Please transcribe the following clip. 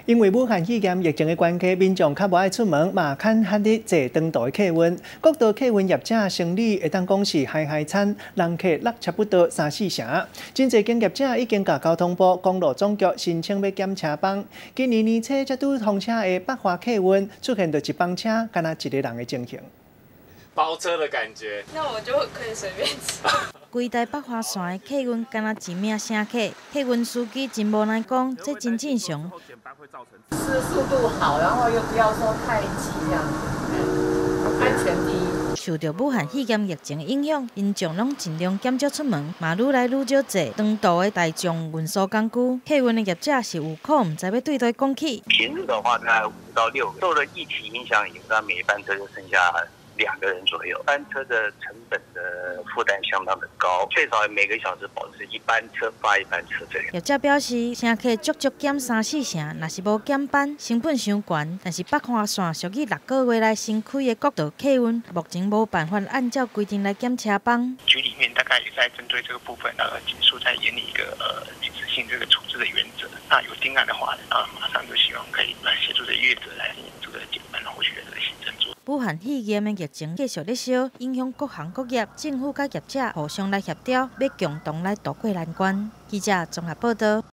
因为武汉肺炎疫情的关系，民众较无爱出门，嘛较罕伫坐长途的客运。各道客运业者生理会当讲是海惨，人客落差不多3、4成。真侪经业者已经甲交通部公路总局申请要检车帮。今年年初才拄通车的北华客运出现着一班车，敢若一个人的情形。 包车的感觉，那我就可以随便吃。规台北华线的客运敢若一名乘客，客运司机真无奈讲，这真正常。是速度好，然后又不要说太急这样，安全第一。受到武汉肺炎疫情的影响，民众拢尽量减少出门，嘛愈来愈少坐长途的大众运输工具。客运的业者是有苦，唔知要对谁讲起。平日的话，大概5到6个，受了疫情影响以后，那每一班车就剩下2个人左右，班车的成本的负担相当的高，最少每个小时保持1班车发1班车这样。业者表示，乘客足足减3、4成，若是无减班，成本伤悬。但是北华线属于6个月来新开的国道客运，目前无办法按照规定来检车帮。局里面大概也在针对这个部分，紧速在研拟一个一次性这个处置的原则。那有定案的话，马上就希望可以来协助这业者来进行这个减班后续的这个行政作业。 武汉肺炎的疫情继续咧烧，影响各行各业，政府甲业者互相来协调，要共同来渡过难关。记者综合报道。